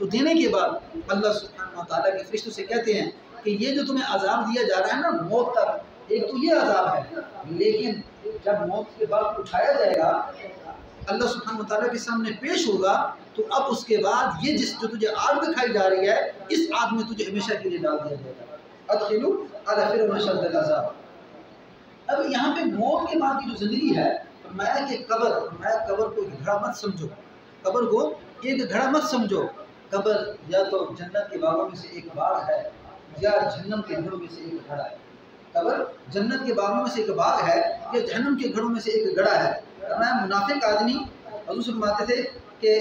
تو دینے کے بعد اللہ سبحانہ و تعالیٰ کے فرشتوں سے کہتے ہیں کہ یہ جو تمہیں عذاب دیا جا رہا ہے نا موت تک، ایک تو یہ عذاب ہے، لیکن جب موت کے بعد اٹھایا جائے گا اللہ سبحانہ و تعالیٰ کے سامنے پیش ہوگا، تو اب اس کے بعد یہ جو تجھے آگ دکھائی جا رہی ہے اس آگ میں تجھے ہمیشہ کے لیے ڈال دیا جائے گا۔ ادخلوا آل فرعون اشد العذاب۔ اب یہاں پہ موت کے بعد کی جو زندگی ہے، فرمایا کہ قبر کو ایک گھڑا مت سمجھو، قبر کو ایک گھڑا مت سمجھو، قبر یا تو جنت کے باغوں میں سے ایک باغ ہے یا جہنم کے گھڑوں میں سے ایک گھڑا ہے۔ قبر جنت کے باغوں میں سے ایک باغ ہے یا جہنم کے گھڑوں میں سے ایک گڑھا ہے۔ فرمایا منافق آدمی، حضور فرماتے تھے کہ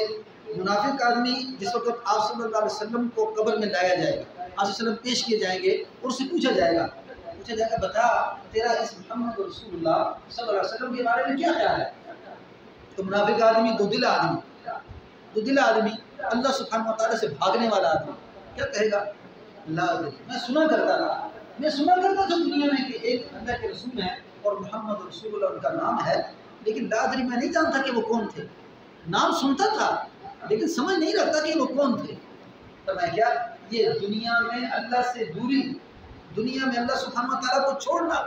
منافق آدمی جس وقت آپ صلی اللہ علیہ وسلم کو قبر میں لایا جائے گا، آپ صلی اللہ علیہ وسلم پیش کیے جائیں گے اور اس سے پوچھا جائے گا بتا تیرا اس محمد رسول اللہ صلی اللہ علیہ وسلم کے بارے میں کیا خیال ہے؟ تو منافق آدمی، دو دل آدمی، اللہ سبحانہ و تعالیٰ سے بھاگنے والا آدمی کیا کہے گا؟ لا ادری، میں سنا کرتا تھا دنیا میں کہ ایک اللہ کے رسول ہیں اور محمد رسول اللہ ان کا نام ہے، لیکن لا ادری میں نہیں جانتا کہ وہ کون تھے، نام سنتا تھا لیکن سمجھ نہیں رکھتا کہ وہ کون تھے۔ تو میں کیا یہ دنیا میں اللہ سے دوری، دنیا میں اللہ سبحانہ و تعالیٰ کو چھوڑنا۔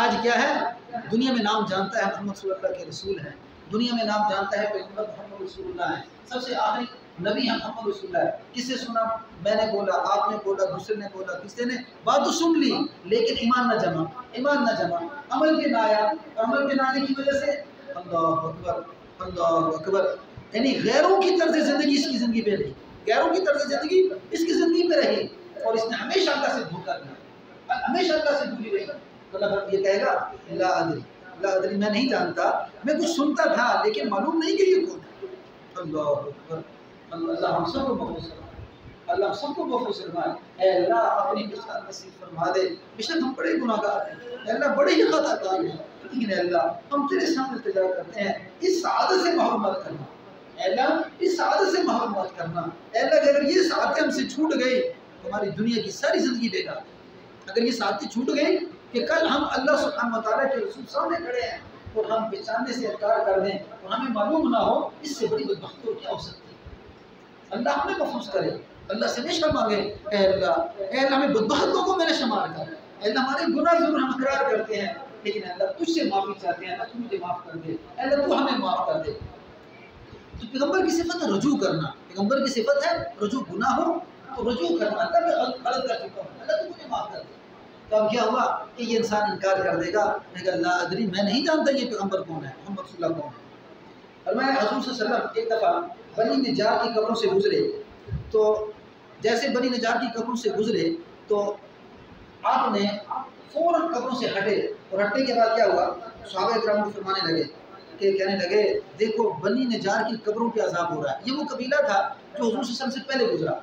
آج کیا ہے؟ دنیا میں نام جانتا ہے محمد صلی اللہ کے رسول ہیں، دنیا میں نام جانتا ہے پیغمبر محمد رسول اللہ ہے، سب سے آخری نبی ہے محمد رسول اللہ ہے۔ کس سے سنا؟ میں نے بولا، آپ نے بولا، دوسرے نے بولا، تیسرے نے بات تو سن لی لیکن ایمان نہ جمع، عمل پہ نہ آیا، عمل پہ نہ آنے کی وجہ سے اللہ اکبر اللہ اکبر، یعنی غیروں کی طرز زندگی اس کی زندگی پہ رہی، غیروں کی طرز زندگی اس کی زندگی پہ رہی اور اس نے ہمیشہ اللہ سے دھوکہ دیا، ہمیشہ اللہ سے دوری رہی۔ تو اللہ یہ کہے گا لا ادری میں نہیں جانتا، میں کچھ سنتا تھا لیکن معلوم نہیں کہ یہ کون ہے۔ اللہ اکبر اللہ ہم سب کو محفوظ فرمائے، اللہ ہم سب کو محفوظ فرمائے۔ اے اللہ اپنی بشارت نصیب فرما دے، بے شک ہم بڑے گناہ گار ہیں، اے اللہ بڑے ہی خطا کار ہیں، لیکن اے اللہ ہم تیرے سامنے التجا کرتے ہیں اس سعادت سے محروم مت کرنا، اے اللہ اس سعادت سے محروم مت کرنا۔ اے اللہ اگر یہ سعادتیں ہم سے چھوٹ گئی تو ہماری دنیا کی ساری زندگی بیکار ہے۔ اگر یہ سعادتیں چھوٹ گئی کہ کل ہم اللہ سبحانہ و تعالیٰ کے رسول سامنے کھڑے ہیں اور ہم پہچاننے سے انکار کر دیں اور ہمیں معلوم نہ ہو، اس سے بڑی بدبختی کیا ہو سکتی ہے؟ اللہ ہمیں محفوظ کرے، اللہ سے ہمیشہ مانگے اے اللہ ہمیں بدبختوں کو میرے شمار کر، اے اللہ ہمارے گناہ ضرور ہم اقرار کرتے ہیں لیکن اللہ تجھ سے معافی چاہتے ہیں، اللہ تو مجھے معاف کر دے، اے اللہ تو ہمیں معاف کر دے۔ تو پیغمبر کی صفت ہے رجوع کرنا، پیغمبر کی صفت ہے رجوع، گناہ ہو تو رجوع کرنا، اللہ میں غلط کر چکا ہوں، اللہ تو مجھے معاف کر دے۔ تو اب کیا ہوا کہ یہ انسان انکار کر دے گا، کہے گا لا ادری میں نہیں جانتا یہ پیغمبر کون ہے، محمد صلی اللہ کون ہے۔ اور میں حضور صلی اللہ علیہ وسلم ایک دفعہ بنی نجار کی قبروں سے گزرے، تو جیسے بنی نجار کی قبروں سے گزرے تو آپ نے فوراً قبروں سے ہٹے، اور ہٹنے کے بعد کیا ہوا؟ صحابہ کرام کو فرمانے لگے کہ کہنے لگے دیکھو بنی نجار کی قبروں پہ عذاب ہو رہا ہے۔ یہ وہ قبیلہ تھا جو حضور صلی اللہ علیہ وسلم سے پہلے گزرا،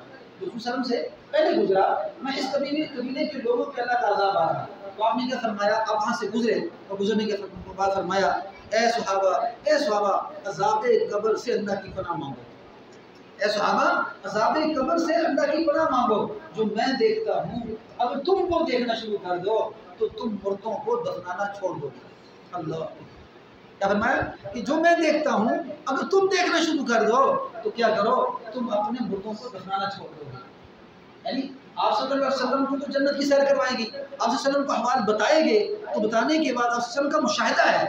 میں اس قبیلے کے لوگوں پہ اللہ کا عذاب آ رہا ہے۔ تو آپ نے کیا فرمایا؟ آپ وہاں سے گزرے اور گزرنے کے بعد فرمایا اے صحابہ عذاب قبر سے اللہ کی پناہ مانگو، اے صحابہ عذاب قبر سے اللہ کی پناہ مانگو، جو میں دیکھتا ہوں اگر تم کو دیکھنا شروع کر دو تو تم مردوں کو دفنانا چھوڑ دو گے۔ اللہ کیا فرمایا کہ جو میں دیکھتا ہوں اگر تم دیکھنا شروع کر دو تو کیا کرو؟ تم اپنے مردوں کو دفنانا چھوڑ دو گے۔ یعنی آپ صلی اللہ علیہ وسلم کو تو جنت کی سیر کروائیں گے، آپ صلی اللہ علیہ وسلم کو احوال بتائیں گے، تو بتانے کے بعد آپ صلی اللہ علیہ وسلم کا مشاہدہ ہے،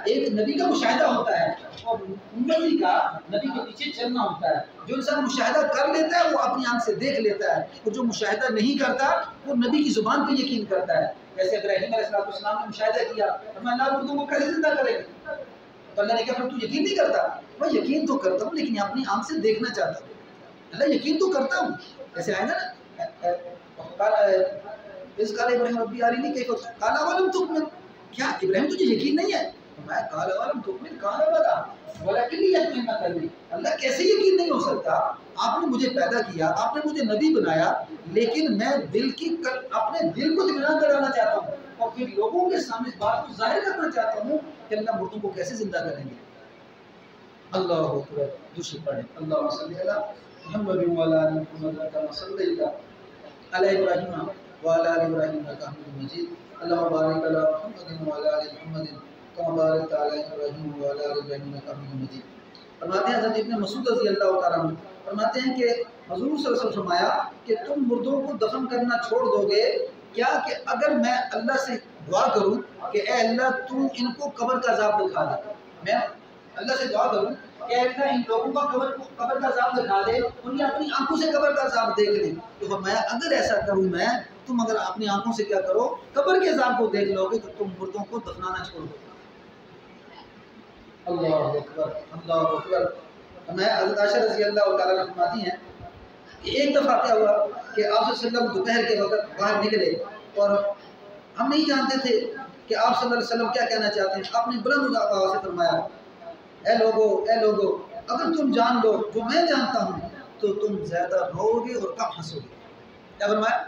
ایک نبی کا مشاہدہ ہوتا ہے اور امتی کا نبی کے پیچھے چلنا ہوتا ہے۔ جو انسان مشاہدہ کر لیتا ہے وہ اپنی آنکھ سے دیکھ لیتا ہے، اور جو مشاہدہ نہیں کرتا وہ نبی کی زبان پہ یقین کرتا ہے۔ جیسے ابراہیم علیہ السلام نے مشاہدہ کیا، اللہ مردوں کو کیسے زندہ کرے گا؟ تو اللہ نے کہا پھر تو یقین نہیں کرتا؟ میں یقین تو کرتا ہوں لیکن اپنی آنکھ سے دیکھنا چاہتا ہوں۔ اللہ یقین تو کرتا ہوں، ایسے آئے نا اس قال ابراہیم ربی ارینی کیف قال اولم تؤمن، کیا ابراہیم تجھے یقین نہیں ہے؟ میں قال اولم تؤمن قال بلا ولکن یقین نہ کرنی، اللہ کیسے یقین نہیں ہو سکتا؟ آپ نے مجھے پیدا کیا، آپ نے مجھے نبی بنایا، لیکن میں اپنے دل کو اطمینان کرانا چاہتا ہوں اور پھر لوگوں کے سامنے اس بات کو ظاہر کرنا چاہتا ہوں کہ اللہ مردوں کو کیسے زندہ کریں گے۔ اللہ اکبر، دوسری پڑھیں اللہم صلی علی محمد وعلی آل محمد کما صلیت علی ابراہیم وعلی آل ابراہیم انک حمید مجید، اللہم بارک علی محمد وعلی آل محمد کما بارکت علی ابراہیم وعلی آل ابراہیم انک حمید مجید۔ فرماتے ہیں حضرت ابن مسعود رضی اللہ تعالیٰ عنہ فرماتے ہیں کہ حضور صلی اللہ علیہ وسلم فرمایا کہ تم مردوں کو دفن کرنا چھوڑ دو گے کیا کہ اگر میں اللہ سے دعا کروں کہ اے اللہ تو ان کو قبر کا عذاب دکھا دے، میں اللہ سے دعا کروں کہ اے اللہ ان لوگوں کا قبر کا عذاب دکھا دے، انہیں اپنی آنکھوں سے قبر کا عذاب دیکھ لیں، تو فرمایا اگر ایسا کروں میں، تم اگر اپنی آنکھوں سے کیا کرو قبر کے عذاب کو دیکھ لو گے تو تم مردوں کو دفنانا چھوڑ دو۔ اللہ اکبر اللہ اکبر۔ میں حضرت عائشہ رضی اللہ تعالیٰ عنہ فرماتی ہیں کہ ایک دفعہ کیا ہوا کہ آپ صلی اللہ علیہ وسلم دوپہر کے وقت باہر نکلے اور ہم نہیں جانتے تھے کہ آپ صلی اللہ علیہ وسلم کیا کہنا چاہتے ہیں۔ آپ نے بلند آواز سے فرمایا اے لوگو اگر تم جان لو جو میں جانتا ہوں تو تم زیادہ رو گے اور کم ہنسو گے۔ کیا فرمایا؟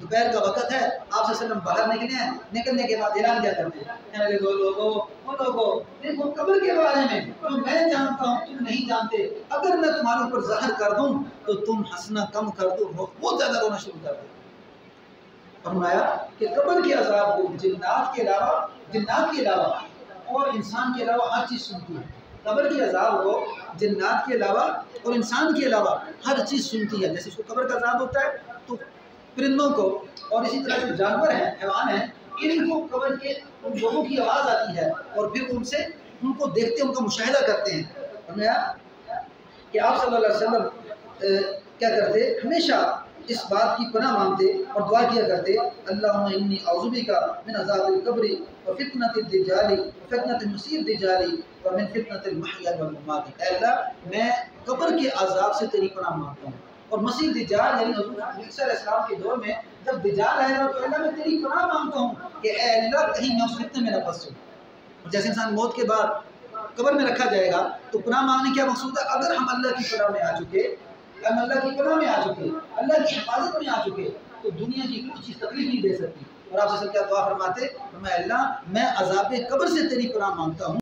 دوپہر کا وقت ہے، آپ صلی اللہ علیہ وسلم باہر نکلے ہیں، نکلنے کے بعد اعلان کیا کرتے ہیں لوگو دیکھو قبر کے بارے میں جو میں جانتا ہوں تم نہیں جانتے، اگر میں تمہارے اوپر ظاہر کر دوں تو تم ہنسنا کم کر دو، بہت زیادہ رونا شروع کر دو۔ فرمایا کہ قبر کے عذاب کو جنات کے علاوہ اور انسان کے علاوہ ہر چیز سنتی ہے۔ قبر کے عذاب کو جنات کے علاوہ اور انسان کے علاوہ ہر چیز سنتی ہے۔ جیسے اس کو قبر کا عذاب ہوتا ہے تو پرندوں کو اور اسی طرح جو جانور ہیں حیوان ہیں ان کو قبر کے ان لوگوں کی آواز آتی ہے اور پھر ان کو دیکھتے ہیں، ان کا مشاہدہ کرتے ہیں۔ فرمایا کہ آپ صلی اللہ علیہ وسلم کیا کرتے ہمیشہ اس بات کی پناہ مانگتے اور دعا کیا کرتے اللہم انی اعوذ بک من عذاب القبر وفتنۃ الدجال وفتنۃ المسیح الدجال ومن فتنۃ المحیا والممات۔ اے اللہ میں قبر کے عذاب سے تیری پناہ مانگتا ہوں اور مسیح دجال یعنی حضور عیسی علیہ السلام کے دور میں جب دجال آئے گا تو اللہ میں تیری پناہ مانگتا ہوں کہ اے اللہ کہیں میں اس فتنے میں نہ پھنسوں۔ جیسے انسان موت کے بعد قبر میں رکھا جائے گا تو پناہ مانگنے کیا مقصود ہے؟ اگر ہم اللہ کی پناہ میں آ چکے، اللہ کی پناہ میں آ چکے، اللہ کی حفاظت میں آ چکے تو دنیا کی کوئی چیز تکلیف نہیں دے سکتی۔ اور آپ سے کیا دعا فرماتے؟ میں اللہ میں عذاب قبر سے تیری پناہ مانگتا ہوں۔